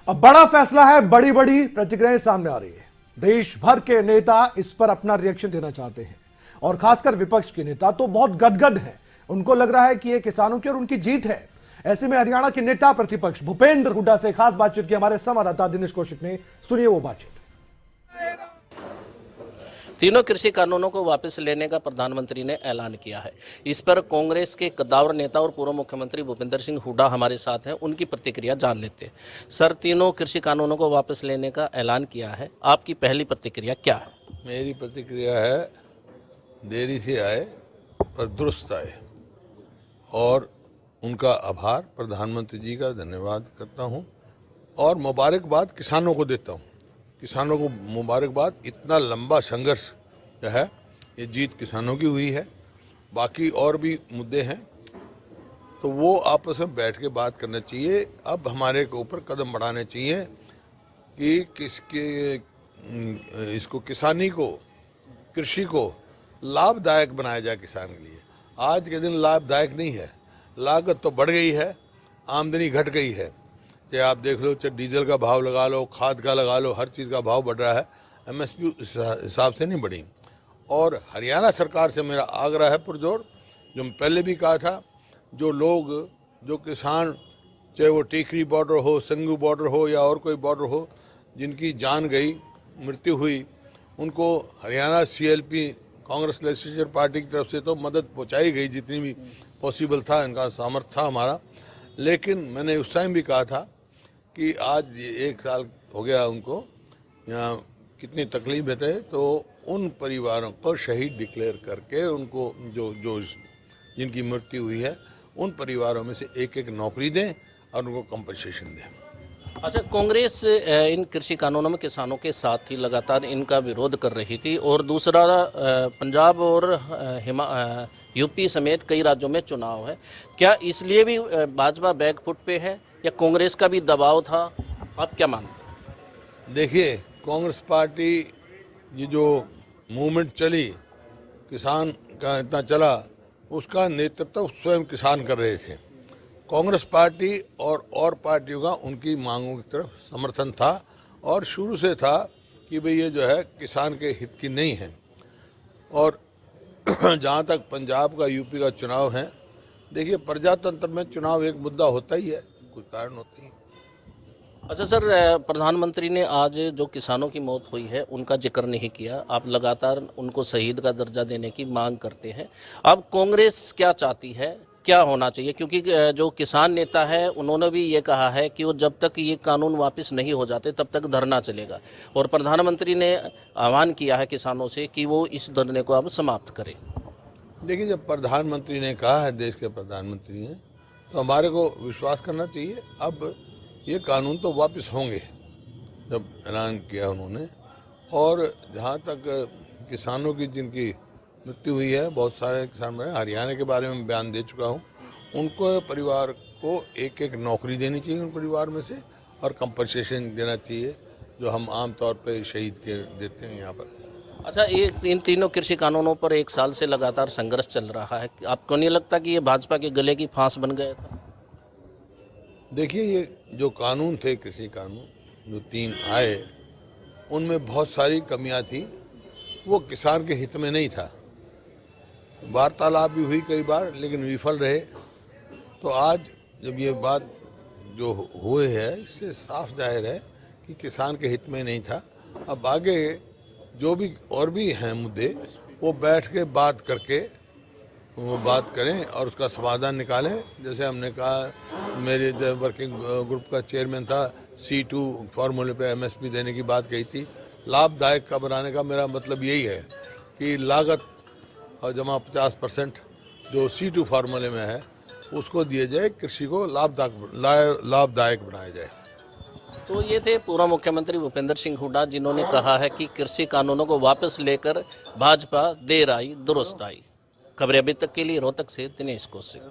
अब बड़ा फैसला है, बड़ी बड़ी प्रतिक्रियाएं सामने आ रही है। देश भर के नेता इस पर अपना रिएक्शन देना चाहते हैं और खासकर विपक्ष के नेता तो बहुत गदगद हैं। उनको लग रहा है कि ये किसानों की और उनकी जीत है। ऐसे में हरियाणा के नेता प्रतिपक्ष भूपेंद्र हुड्डा से खास बातचीत की हमारे संवाददाता दिनेश कौशिक ने। सुनिए वो बातचीत। तीनों कृषि कानूनों को वापस लेने का प्रधानमंत्री ने ऐलान किया है। इस पर कांग्रेस के कद्दावर नेता और पूर्व मुख्यमंत्री भूपेंद्र सिंह हुड्डा हमारे साथ हैं। उनकी प्रतिक्रिया जान लेते हैं। सर, तीनों कृषि कानूनों को वापस लेने का ऐलान किया है, आपकी पहली प्रतिक्रिया क्या है? मेरी प्रतिक्रिया है, देरी से आए पर दुरुस्त आए और उनका आभार प्रधानमंत्री जी का धन्यवाद करता हूं और मुबारकबाद किसानों को देता हूं। किसानों को मुबारकबाद, इतना लंबा संघर्ष है, ये जीत किसानों की हुई है। बाकी और भी मुद्दे हैं तो वो आपस में बैठ के बात करना चाहिए। अब हमारे के ऊपर कदम बढ़ाने चाहिए कि किसके इसको किसानी को, कृषि को लाभदायक बनाया जाए किसान के लिए। आज के दिन लाभदायक नहीं है, लागत तो बढ़ गई है, आमदनी घट गई है। चाहे आप देख लो, चाहे डीजल का भाव लगा लो, खाद का लगा लो, हर चीज़ का भाव बढ़ रहा है। एमएसपी इस हिसाब से नहीं बढ़ी। और हरियाणा सरकार से मेरा आग्रह है पुरजोर, जो मैं पहले भी कहा था, जो लोग, जो किसान, चाहे वो टीकरी बॉर्डर हो, संगू बॉर्डर हो या और कोई बॉर्डर हो, जिनकी जान गई, मृत्यु हुई, उनको Haryana CLP Congress legislature party की तरफ से तो मदद पहुंचाई गई जितनी भी पॉसिबल था, इनका सामर्थ्य था हमारा। लेकिन मैंने उस टाइम भी कहा था कि आज 1 साल हो गया उनको यहाँ कितनी तकलीफ थे, तो उन परिवारों को शहीद डिक्लेयर करके उनको जो जिनकी मृत्यु हुई है, उन परिवारों में से एक नौकरी दें और उनको कंपनसेशन दें। अच्छा, कांग्रेस इन कृषि कानूनों में किसानों के साथ थी, लगातार इनका विरोध कर रही थी। और दूसरा, पंजाब और यूपी समेत कई राज्यों में चुनाव है। क्या इसलिए भी भाजपा बैकफुट पे है या कांग्रेस का भी दबाव था? आप क्या मानते हैं? देखिए, कांग्रेस पार्टी ये जो मूवमेंट चली, किसान का इतना चला, उसका नेतृत्व स्वयं किसान कर रहे थे। कांग्रेस पार्टी और पार्टियों का उनकी मांगों की तरफ समर्थन था और शुरू से था कि भाई ये जो है किसान के हित की नहीं है। और जहाँ तक पंजाब का, यूपी का चुनाव है, देखिए प्रजातंत्र में चुनाव एक मुद्दा होता ही है, कुछ कारण होती है। अच्छा सर, प्रधानमंत्री ने आज जो किसानों की मौत हुई है उनका जिक्र नहीं किया। आप लगातार उनको शहीद का दर्जा देने की मांग करते हैं। अब कांग्रेस क्या चाहती है, क्या होना चाहिए? क्योंकि जो किसान नेता है उन्होंने भी ये कहा है कि वो जब तक ये कानून वापस नहीं हो जाते तब तक धरना चलेगा। और प्रधानमंत्री ने आह्वान किया है किसानों से कि वो इस धरने को अब समाप्त करें। देखिए, जब प्रधानमंत्री ने कहा है, देश के प्रधानमंत्री ने, तो हमारे को विश्वास करना चाहिए। अब ये कानून तो वापस होंगे, जब ऐलान किया उन्होंने। और जहाँ तक किसानों की जिनकी मृत्यु हुई है, बहुत सारे किसान, मैं हरियाणा के बारे में बयान दे चुका हूँ, उनको परिवार को एक नौकरी देनी चाहिए उन परिवार में से, और कंपनसेशन देना चाहिए जो हम आम तौर पे शहीद के देते हैं यहाँ पर। अच्छा, इन तीनों कृषि कानूनों पर 1 साल से लगातार संघर्ष चल रहा है। आपको नहीं लगता कि ये भाजपा के गले की फांस बन गया था? देखिए, ये जो कानून थे, कृषि कानून जो 3 आए, उनमें बहुत सारी कमियां थी। वो किसान के हित में नहीं था। वार्तालाप भी हुई कई बार, लेकिन विफल रहे। तो आज जब ये बात जो हुए है, इससे साफ जाहिर है कि किसान के हित में नहीं था। अब आगे जो भी और भी हैं मुद्दे, वो बैठ के बात करके वो बात करें और उसका समाधान निकालें। जैसे हमने कहा, मेरे जो वर्किंग ग्रुप का चेयरमैन था, C2 फार्मूले पे MSP देने की बात कही थी। लाभदायक का बनाने का मेरा मतलब यही है कि लागत और जमा 50% जो C2 फार्मूले में है उसको दिए जाए, कृषि को लाभदायक बनाया जाए। तो ये थे पूर्व मुख्यमंत्री भूपेंद्र सिंह हुड्डा, जिन्होंने कहा है कि कृषि कानूनों को वापस लेकर भाजपा देर आई दुरुस्त आई। खबरें अभी तक के लिए रोहतक से दिनेश कौशिक।